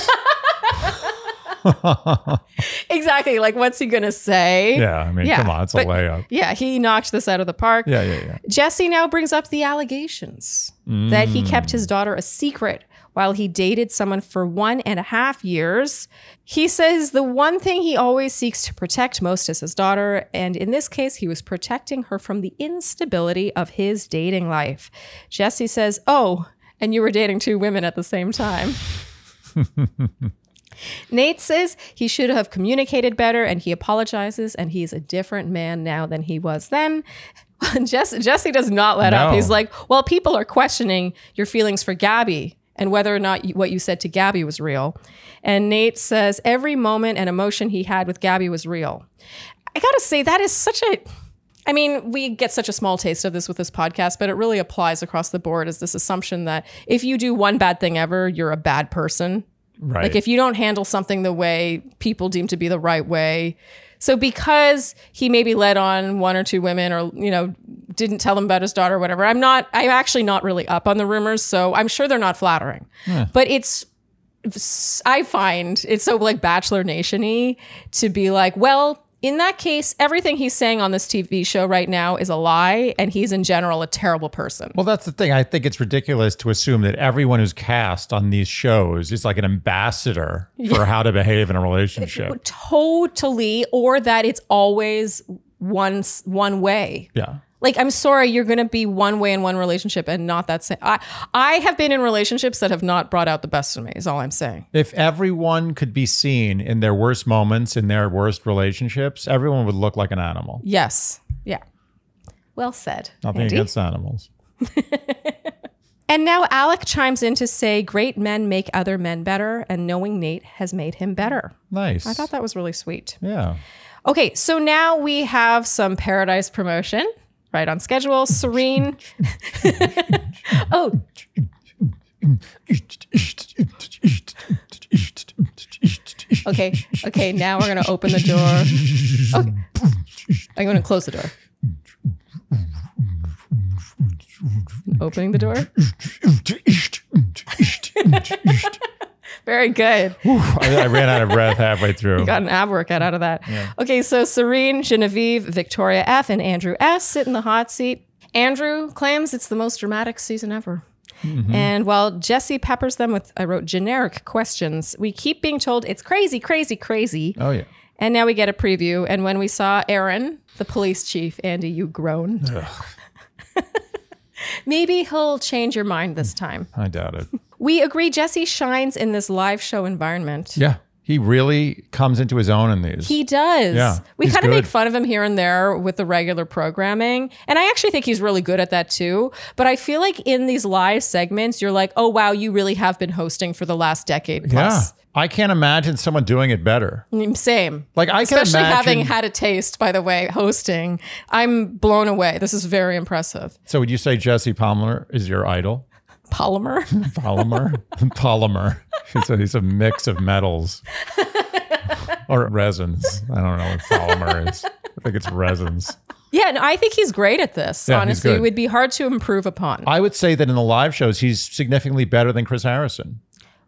Exactly. Like, what's he going to say? Yeah. I mean, come on. It's a layup. Yeah. He knocked this out of the park. Yeah. Jesse now brings up the allegations that he kept his daughter a secret while he dated someone for 1.5 years. He says the one thing he always seeks to protect most is his daughter. And in this case, he was protecting her from the instability of his dating life. Jesse says, oh, and you were dating 2 women at the same time. Nate says he should have communicated better, and he apologizes, and he's a different man now than he was then. Jesse does not let up. He's like, well, people are questioning your feelings for Gabby and whether or not what you said to Gabby was real. And Nate says every moment and emotion he had with Gabby was real. I gotta say, that is such a... I mean, we get such a small taste of this with this podcast, but it really applies across the board, is this assumption that if you do one bad thing ever, you're a bad person. Right. Like if you don't handle something the way people deem to be the right way. So because he maybe led on 1 or 2 women, or, you know, didn't tell them about his daughter or whatever, I'm actually not really up on the rumors. So I'm sure they're not flattering, but I find it's so like Bachelor Nation-y to be like, well, in that case, everything he's saying on this TV show right now is a lie, and he's in general a terrible person. Well, that's the thing. I think it's ridiculous to assume that everyone who's cast on these shows is like an ambassador for how to behave in a relationship. Totally. Or that it's always one way. Yeah. Like, I'm sorry, you're going to be one way in one relationship and not that same. I have been in relationships that have not brought out the best in me, is all I'm saying. If everyone could be seen in their worst moments, in their worst relationships, everyone would look like an animal. Yes. Yeah. Well said. Nothing Andy. against animals. And now Alec chimes in to say, great men make other men better, and knowing Nate has made him better. Nice. I thought that was really sweet. Yeah. Okay, so now we have some Paradise promotion. Right on schedule. Serene. Oh. Okay, now we're going to open the door. Okay. I'm going to close the door. opening the door. Very good. I ran out of breath halfway through. You got an ab workout out of that. Yeah. Okay, so Serene, Genevieve, Victoria F, and Andrew S sit in the hot seat. Andrew claims it's the most dramatic season ever. And while Jesse peppers them with, I wrote, generic questions, we keep being told it's crazy, crazy, crazy. Oh, yeah. And now we get a preview. And when we saw Aaron, the police chief, Andy, you groaned. Maybe he'll change your mind this time. I doubt it. We agree Jesse shines in this live show environment. Yeah. He really comes into his own in these. He does. Yeah, We he's kind of good. make fun of him here and there with the regular programming. And I actually think he's really good at that too. But I feel like in these live segments, you're like, oh, wow, you really have been hosting for the last decade plus. Yeah. I can't imagine someone doing it better. Same. Like I can Especially imagine. having had a taste, by the way, hosting. I'm blown away. This is very impressive. So would you say Jesse Palmer is your idol? Polymer. Polymer. He's a mix of metals or resins. I don't know what polymer is. I think it's resins. Yeah, no, I think he's great at this. Yeah, he's honestly, good. it would be hard to improve upon. I would say that in the live shows, he's significantly better than Chris Harrison.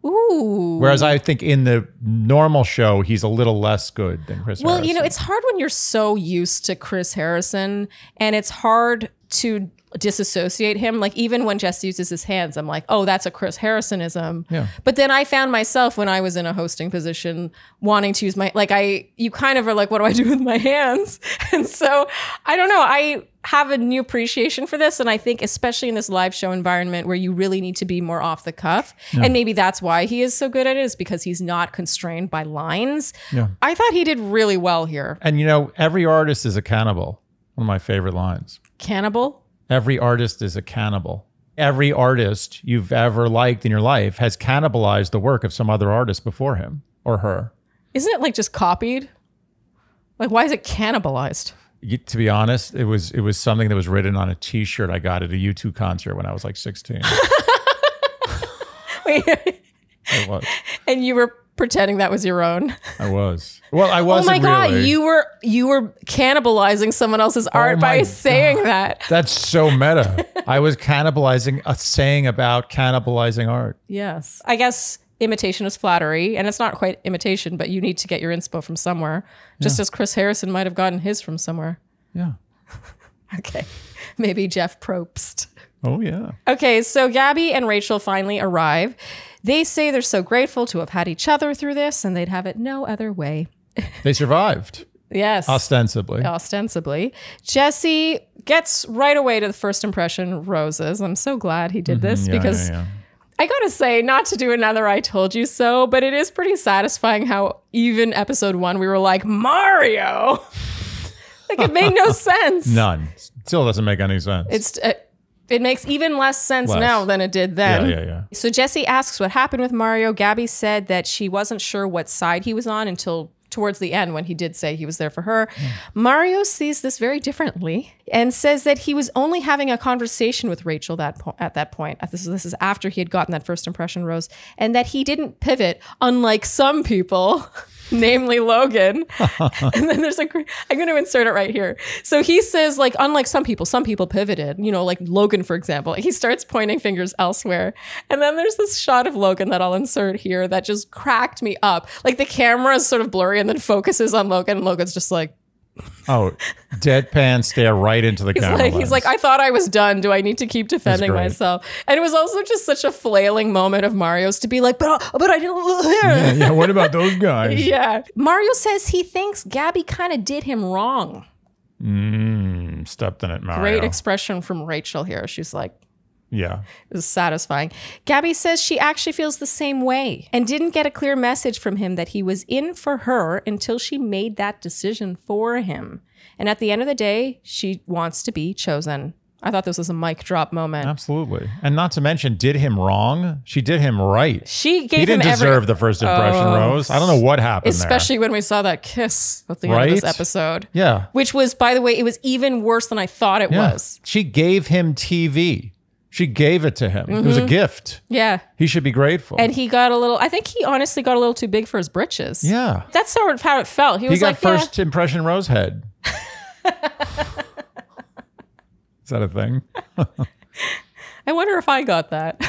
Ooh. Whereas I think in the normal show, he's a little less good than Chris Harrison. Well, you know, it's hard when you're so used to Chris Harrison, and it's hard to disassociate him. Like even when Jesse uses his hands, I'm like, oh, that's a Chris Harrisonism. Yeah. But then I found myself when I was in a hosting position wanting to use you kind of are like, what do I do with my hands? And so I don't know. I have a new appreciation for this. And I think especially in this live show environment where you really need to be more off the cuff. Yeah. And maybe that's why he is so good at it, is because he's not constrained by lines. Yeah. I thought he did really well here. And you know, every artist is a cannibal. One of my favorite lines. Cannibal? Every artist is a cannibal. Every artist you've ever liked in your life has cannibalized the work of some other artist before him or her. Isn't it like just copied? Like, why is it cannibalized? To be honest, it was something that was written on a T-shirt I got at a U2 concert when I was like 16. Wait. It was. And you were pretending that was your own. I was. Well, I wasn't. Oh my God, really. you were cannibalizing someone else's art by saying that. That's so meta. I was cannibalizing a saying about cannibalizing art. Yes. I guess imitation is flattery, and it's not quite imitation, but you need to get your inspo from somewhere, just as Chris Harrison might have gotten his from somewhere. Yeah. Okay. Maybe Jeff Probst. Oh, yeah. Okay, so Gabby and Rachel finally arrive. They say they're so grateful to have had each other through this, and they'd have it no other way. They survived. Yes. Ostensibly. Jesse gets right away to the first impression roses. I'm so glad he did this because I gotta say, not to do another I told you so, but it is pretty satisfying how even episode 1 we were like, Mario! Like it made no sense. None. Still doesn't make any sense. It makes even less sense now than it did then. Yeah. So Jesse asks what happened with Mario. Gabby said that she wasn't sure what side he was on until towards the end when he did say he was there for her. Mario sees this very differently and says that he was only having a conversation with Rachel at that point. This is after he had gotten that first impression rose, and that he didn't pivot, unlike some people. Namely Logan. And then there's I'm going to insert it right here. So he says, like, unlike some people pivoted, you know, like Logan, for example. He starts pointing fingers elsewhere. And then there's this shot of Logan that I'll insert here that just cracked me up. Like the camera is sort of blurry and then focuses on Logan. And Logan's just like, oh, deadpan stare right into the camera. He's like, I thought I was done. Do I need to keep defending myself? And it was also just such a flailing moment of Mario's to be like, but I didn't. Yeah, what about those guys? Yeah. Mario says he thinks Gabby kind of did him wrong. Stepped in it, Mario. Great expression from Rachel here. She's like, yeah. It was satisfying. Gabby says she actually feels the same way and didn't get a clear message from him that he was in for her until she made that decision for him. And at the end of the day, she wants to be chosen. I thought this was a mic drop moment. Absolutely. And not to mention, did him wrong. She did him right. She gave He didn't deserve the first impression rose. I don't know what happened especially when we saw that kiss at the end of this episode. Yeah. Which was, by the way, it was even worse than I thought it was. She gave him TV. She gave it to him. It was a gift. Yeah. He should be grateful. And he got I think he honestly got a little too big for his britches. Yeah. That's sort of how it felt. He was got like, first impression rose head. Is that a thing? I wonder if I got that.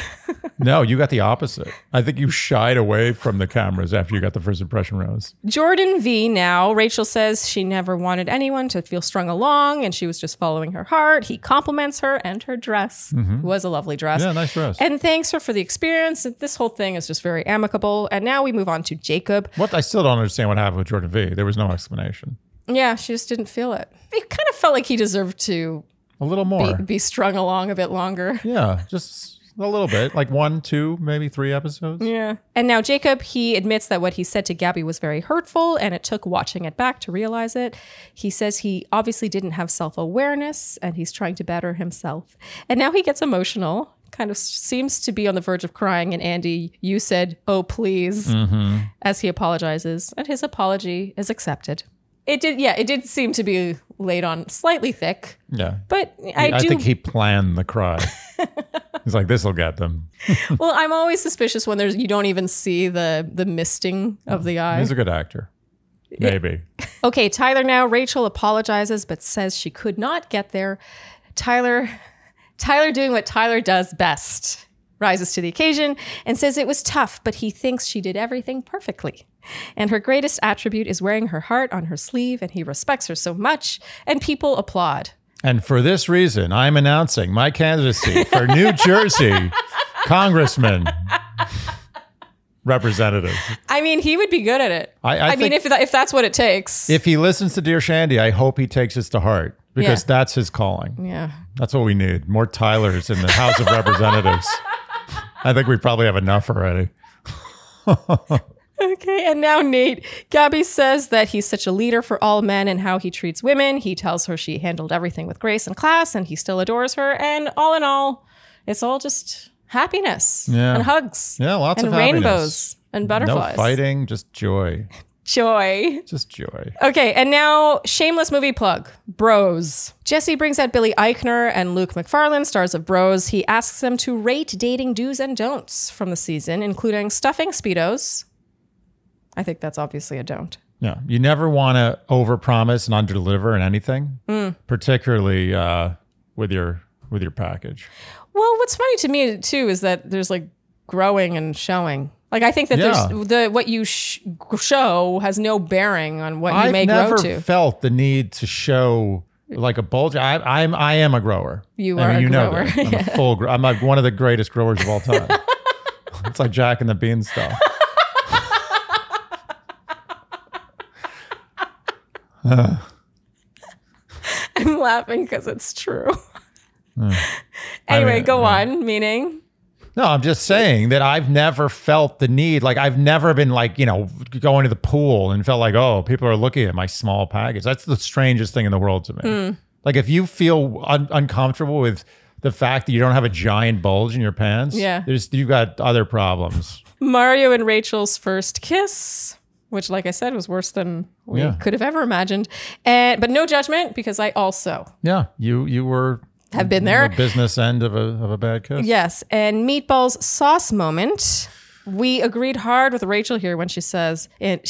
No, you got the opposite. I think you shied away from the cameras after you got the first impression rose. Jordan V. Now, Rachel says she never wanted anyone to feel strung along and she was just following her heart. He compliments her and her dress. It was a lovely dress. Yeah, nice dress. And thanks her for the experience. This whole thing is just very amicable. And now we move on to Jacob. What? I still don't understand what happened with Jordan V. There was no explanation. Yeah, she just didn't feel it. It kind of felt like he deserved to A little more. be strung along a bit longer. Yeah, just a little bit. Like 1, 2, maybe 3 episodes. Yeah. And now Jacob, he admits that what he said to Gabby was very hurtful and it took watching it back to realize it. He says he obviously didn't have self-awareness and he's trying to better himself. And now he gets emotional, kind of seems to be on the verge of crying. And Andy, you said, "Oh, please," as he apologizes. And his apology is accepted. It did seem to be laid on slightly thick. Yeah. But I think he planned the cry. He's like, this will get them. Well, I'm always suspicious when you don't even see the misting of the eye. He's a good actor. Maybe. Okay, Tyler now. Rachel apologizes but says she could not get there. Tyler doing what Tyler does best. Rises to the occasion and says it was tough, but he thinks she did everything perfectly. And her greatest attribute is wearing her heart on her sleeve, and he respects her so much, and people applaud. And for this reason, I'm announcing my candidacy for New Jersey Congressman representative. I mean, he would be good at it. I mean, if that's what it takes. If he listens to Dear Shandy, I hope he takes this to heart because that's his calling. Yeah. That's what we need. More Tylers in the House of Representatives. I think we probably have enough already. Okay, and now Nate. Gabby says that he's such a leader for all men and how he treats women. He tells her she handled everything with grace and class and he still adores her. And all in all, it's all just happiness and hugs. Yeah, lots and of happiness. rainbows and butterflies. No fighting, just joy. Joy. Just joy. Okay, and now Shameless movie plug. Bros. Jesse brings out Billy Eichner and Luke McFarlane, stars of Bros. He asks them to rate dating do's and don'ts from the season, including stuffing Speedos. I think that's obviously a don't. Yeah, you never want to overpromise and underdeliver in anything, particularly with your package. Well, what's funny to me too is that there's like growing and showing. Like I think that there's what you show has no bearing on what you may grow to. I've never felt the need to show like a bulge. I am a grower. You are a grower. Know that. I'm like one of the greatest growers of all time. It's like Jack and the Beanstalk. I'm laughing because it's true. Anyway, go on. Meaning? No, I'm just saying that I've never felt the need. Like I've never been like, going to the pool and felt like, oh, people are looking at my small package. That's the strangest thing in the world to me. Like if you feel uncomfortable with the fact that you don't have a giant bulge in your pants, you've got other problems. Mario and Rachel's first kiss, which, like I said, was worse than we could have ever imagined. But no judgment, because I also you have been there. The business end of a bad kiss. Yes, and Meatball's sauce moment. We agreed hard with Rachel here when she said in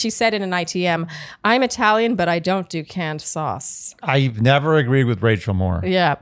an ITM, "I'm Italian, but I don't do canned sauce." I've never agreed with Rachel more. Yeah,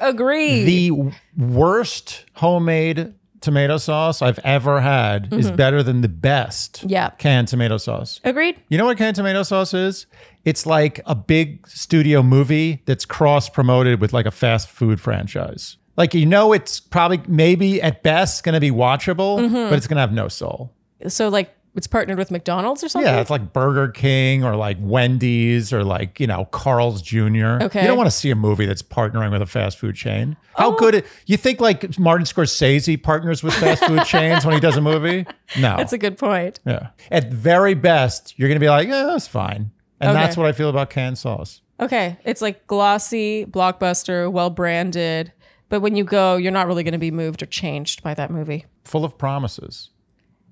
agreed. The worst homemade tomato sauce I've ever had is better than the best canned tomato sauce. Agreed. You know what canned tomato sauce is? It's like a big studio movie that's cross-promoted with like a fast food franchise. Like, it's probably maybe at best going to be watchable, but it's going to have no soul. So like it's partnered with McDonald's or something? Yeah, it's like Burger King or like Wendy's or like, Carl's Jr. Okay. You don't want to see a movie that's partnering with a fast food chain. How good you think like Martin Scorsese partners with fast food chains when he does a movie? No. That's a good point. Yeah. At very best, you're going to be like, yeah, that's fine. And that's what I feel about canned sauce. Okay. It's like glossy, blockbuster, well-branded. But when you go, you're not really going to be moved or changed by that movie. Full of promises.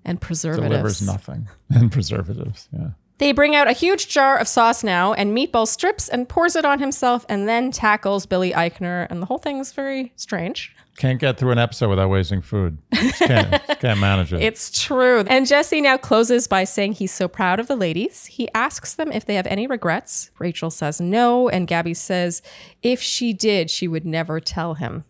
And preservatives. Delivers nothing. And preservatives, yeah. They bring out a huge jar of sauce now, and Meatball strips and pours it on himself and then tackles Billy Eichner. And the whole thing's very strange. Can't get through an episode without wasting food. Can't manage it. It's true. And Jesse now closes by saying he's so proud of the ladies. He asks them if they have any regrets. Rachel says no. And Gabby says if she did, she would never tell him.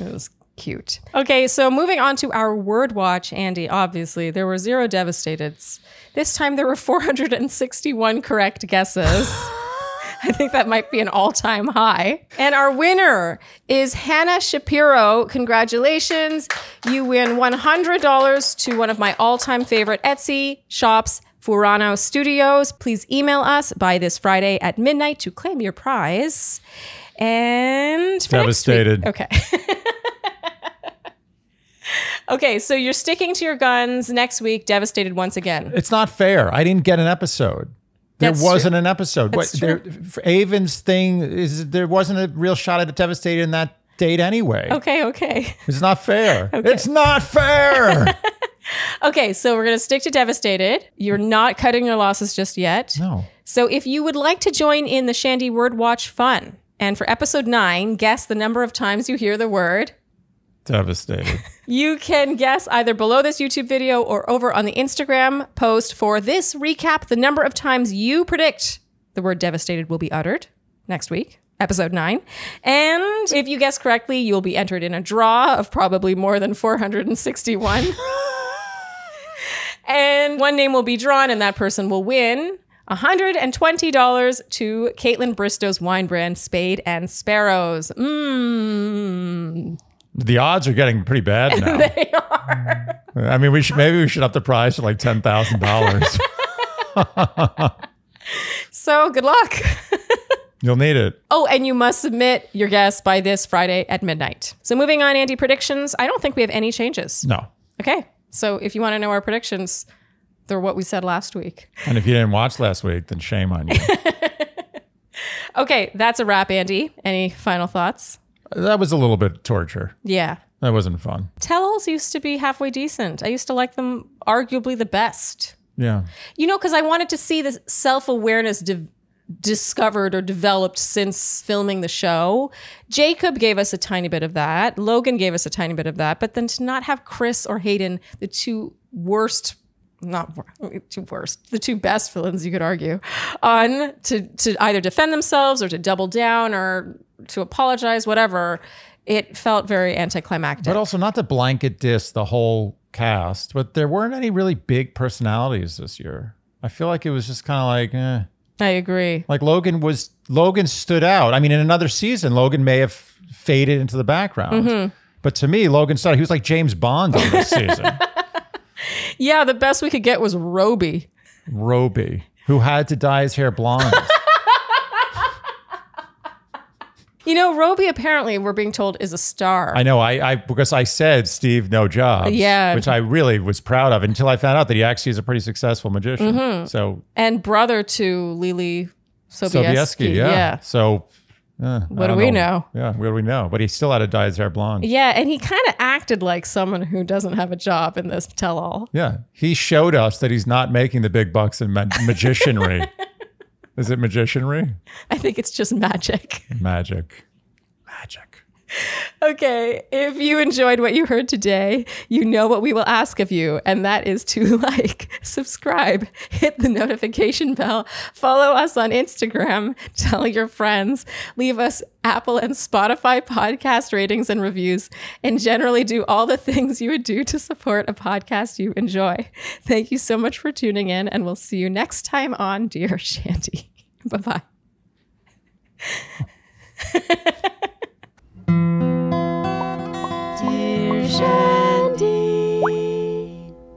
It was Cute. Okay, so moving on to our word watch, Andy. Obviously, there were 0 devastateds. This time there were 461 correct guesses. I think that might be an all-time high. And our winner is Hannah Shapiro. Congratulations. You win $100 to one of my all-time favorite Etsy shops, Furano Studios. Please email us by this Friday at midnight to claim your prize. And for Devastated. Next week, okay. Okay, so you're sticking to your guns next week. Devastated once again. It's not fair. I didn't get an episode. There wasn't an episode. For Aven's thing is there wasn't a real shot at a Devastated in that date anyway. Okay. It's not fair. Okay. It's not fair. Okay, so we're going to stick to Devastated. You're not cutting your losses just yet. No. So if you would like to join in the Shandy Word Watch fun, and for episode 9, guess the number of times you hear the word Devastated. You can guess either below this YouTube video or over on the Instagram post for this recap, the number of times you predict the word devastated will be uttered next week, episode 9. And if you guess correctly, you'll be entered in a draw of probably more than 461. And one name will be drawn and that person will win $120 to Caitlin Bristow's wine brand, Spade and Sparrows. The odds are getting pretty bad now. They are. I mean, maybe we should up the price to like $10,000. So good luck. You'll need it. Oh, and you must submit your guess by this Friday at midnight. So moving on, Andy, predictions. I don't think we have any changes. No. Okay. So if you want to know our predictions, they're what we said last week. And if you didn't watch last week, then shame on you. Okay, that's a wrap, Andy. Any final thoughts? That was a little bit torture. Yeah. That wasn't fun. Tell-alls used to be halfway decent. I used to like them arguably the best. Yeah. You know, because I wanted to see the self-awareness discovered or developed since filming the show. Jacob gave us a tiny bit of that. Logan gave us a tiny bit of that. But then to not have Chris or Hayden, the two best villains, you could argue, on to either defend themselves or to double down or to apologize, whatever, it felt very anticlimactic. But also not to blanket diss the whole cast, but there weren't any really big personalities this year. I feel like it was just kind of like, I agree. Like Logan stood out. I mean, in another season, Logan may have faded into the background. Mm-hmm. But to me, Logan stood out. He was like James Bond on this season. Yeah, the best we could get was Roby. Roby, who had to dye his hair blonde. You know, Roby apparently, we're being told, is a star. I know. I because I said Steve no jobs. Yeah. Which I really was proud of until I found out that he actually is a pretty successful magician. Mm-hmm. So and brother to Lily Sobieski. Yeah. So what do we know? Yeah, what do we know? But he still had to dye his hair blonde. Yeah, and he kind of acted like someone who doesn't have a job in this tell-all. Yeah, he showed us that he's not making the big bucks in magicianry. Is it magicianry? I think it's just magic. Magic. Okay, if you enjoyed what you heard today, you know what we will ask of you, and that is to like, subscribe, hit the notification bell, follow us on Instagram, tell your friends, leave us Apple and Spotify podcast ratings and reviews, and generally do all the things you would do to support a podcast you enjoy. Thank you so much for tuning in, and we'll see you next time on Dear Shandy. Bye-bye. Dear Shandy.